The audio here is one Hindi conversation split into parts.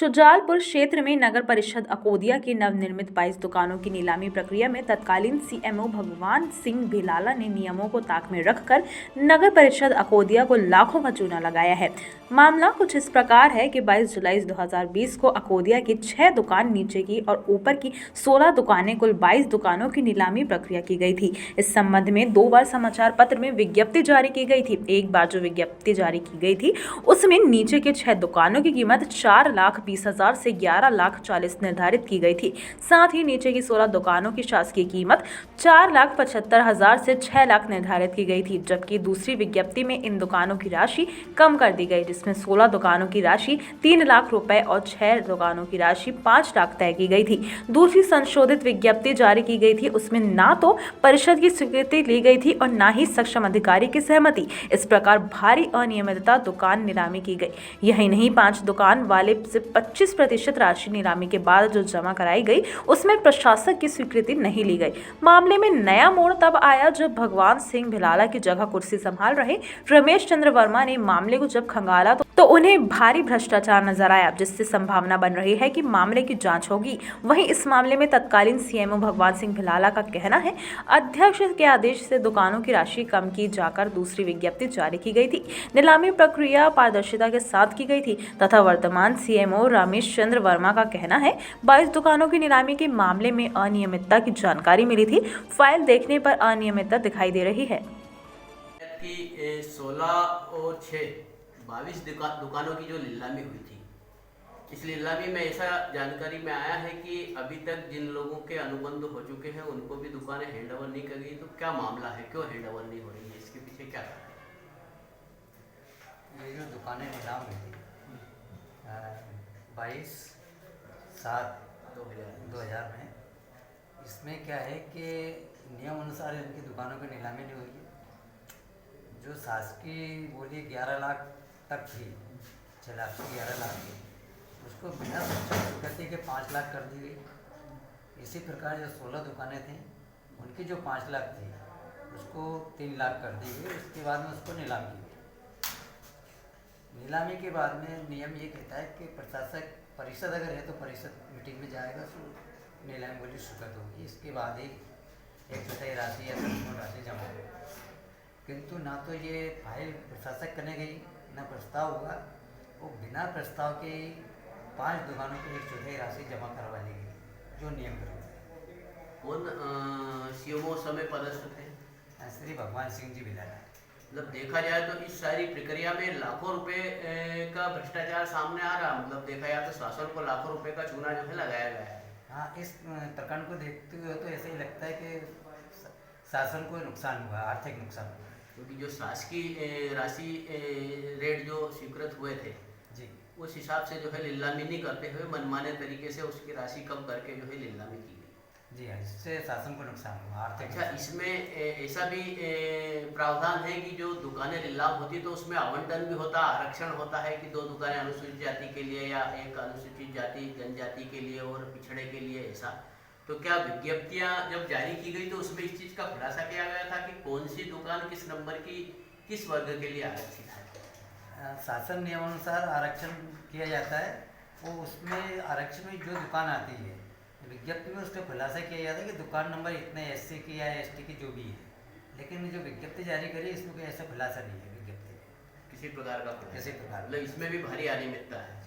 शुजालपुर क्षेत्र में नगर परिषद अकोदिया की नवनिर्मित 22 दुकानों की नीलामी प्रक्रिया में तत्कालीन सीएमओ भगवान सिंह भिलाला ने नियमों को ताक में रखकर नगर परिषद अकोदिया को लाखों का चूना लगाया है। मामला कुछ इस प्रकार है कि 22 जुलाई 2020 को अकोदिया की 6 दुकान नीचे की और ऊपर की 16 दुकानें कुल 22 दुकानों की नीलामी प्रक्रिया की गई थी। इस संबंध में 2 बार समाचार पत्र में विज्ञप्ति जारी की गई थी। एक बार जो विज्ञप्ति जारी की गई थी उसमें नीचे के 6 दुकानों की कीमत 4,20,000 से 11,40,000 निर्धारित की गई थी। साथ ही नीचे की 16 दुकानों की शासकीय कीमत 4,75,000 से 6 लाख निर्धारित की गई थी, जबकि दूसरी विज्ञप्ति में इन दुकानों की राशि कम कर दी गई, जिसमें 16 दुकानों की राशि 3 लाख रुपए और 6 दुकानों की राशि 5 लाख तय की गई थी। दूसरी संशोधित विज्ञप्ति जारी की गई थी, उसमें ना तो परिषद की स्वीकृति ली गई थी और ना ही सक्षम अधिकारी की सहमति। इस प्रकार भारी अनियमितता दुकान नीलामी की गई। यही नहीं, 5 दुकान वाले से 25% राशि नीलामी के बाद जो जमा कराई गई उसमें प्रशासक की स्वीकृति नहीं ली गई। मामले में नया मोड़ तब आया जब भगवान सिंह भिलाला की जगह कुर्सी संभाल रहे रमेश चंद्र वर्मा ने मामले को जब खंगाला तो उन्हें भारी भ्रष्टाचार नजर आया, जिससे संभावना बन रही है कि मामले की जांच होगी। वहीं इस मामले में तत्कालीन सीएमओ भगवान सिंह भिलाला का कहना है, अध्यक्ष के आदेश से दुकानों की राशि कम की जाकर दूसरी विज्ञप्ति जारी की गई थी। नीलामी प्रक्रिया पारदर्शिता के साथ की गई थी तथा वर्तमान सीएमओ रमेश चंद्र वर्मा का कहना है 22 दुकानों की नीलामी के मामले में अनियमितता की जानकारी मिली थी। फाइल देखने पर अनियमितता दिखाई दे रही है। 16 और 6 22 दुकानों की जो नीलामी हुई थी, इस नीलामी में ऐसा जानकारी में आया है कि अभी तक जिन लोगों के अनुबंध हो चुके हैं उनको भी दुकानें हैंड ओवर नहीं कर गई। तो क्या मामला है, क्यों हैंड ओवर नहीं हो रही है, इसके पीछे क्या है? ये जो दुकानें नीलाम हुई थी 22/7/2000 में, इसमें क्या है कि नियम अनुसार इनकी दुकानों की नीलामी नहीं हुई है। जो शासकीय बोली 11 लाख तक थी, 6 लाख से 11 लाख की, उसको बिना स्वीकृति के 5 लाख कर दी गई। इसी प्रकार जो 16 दुकानें थीं उनकी जो 5 लाख थी उसको 3 लाख कर दी गई। उसके बाद में उसको नीलाम की गई। नीलामी के बाद में नियम ये कहता है कि प्रशासक परिषद अगर है तो परिषद मीटिंग में जाएगा तो नीलामी बोली स्वीकृत होगी। इसके बाद ही 1/4 राशि या संपूर्ण राशि जमा होगी। किंतु ना तो ये फाइल प्रशासक करने गई, ना प्रस्ताव हुआ। वो बिना प्रस्ताव के 5 दुकानों की 1/4 राशि जमा करवा ली गई, जो नियम कर। कौन सीएमओ समय पदस्थ थे? श्री भगवान सिंह जी भिलाला। मतलब देखा जाए तो इस सारी प्रक्रिया में लाखों रुपए का भ्रष्टाचार सामने आ रहा। मतलब देखा जाए तो शासन को लाखों रुपए का चूना जो है लगाया गया है। हाँ, इस प्रकरण को देखते हुए तो ऐसा ही लगता है कि शासन को नुकसान हुआ, आर्थिक नुकसान हुआ। क्योंकि जो शासकीय राशि रेट जो स्वीकृत हुए थे जी, उस हिसाब से जो है नीलामी नहीं करते हुए मनमाने तरीके से उसकी राशि कम करके जो है नीलामी की गई। जी हाँ, इससे शासन को नुकसान हुआ, आर्थिक। अच्छा, इसमें ऐसा भी प्रावधान है कि जो दुकानें नीलाम होती तो उसमें आवंटन भी होता, आरक्षण होता है कि 2 दुकानें अनुसूचित जाति के लिए या एक अनुसूचित जाति जनजाति के लिए और पिछड़े के लिए, ऐसा। तो क्या विज्ञप्तियां जब जारी की गई तो उसमें इस चीज़ का खुलासा किया गया था कि कौन सी दुकान किस नंबर की किस वर्ग के लिए आरक्षित है? शासन नियमानुसार आरक्षण किया जाता है। वो उसमें आरक्षण में जो दुकान आती है विज्ञप्ति में उसका खुलासा किया जाता है कि दुकान नंबर इतने एससी की या एसटी की जो भी है। लेकिन जो विज्ञप्ति जारी करी इसमें कोई ऐसा खुलासा नहीं है विज्ञप्ति में, किसी प्रकार का किसी प्रकार। मतलब इसमें भी भारी अनियमितता है,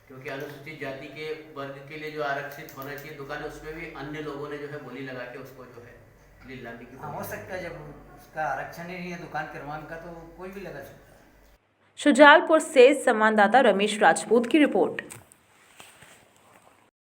क्योंकि अनुसूचित जाति के वर्ग के लिए जो आरक्षित होना चाहिए दुकान, उसमें भी अन्य लोगों ने जो है बोली लगा के उसको जो है नीलामी की। हो सकता है जब उसका आरक्षण ही नहीं है दुकान क्रमांक का तो कोई भी लगा सकता है। शुजालपुर से संवाददाता रमेश राजपूत की रिपोर्ट।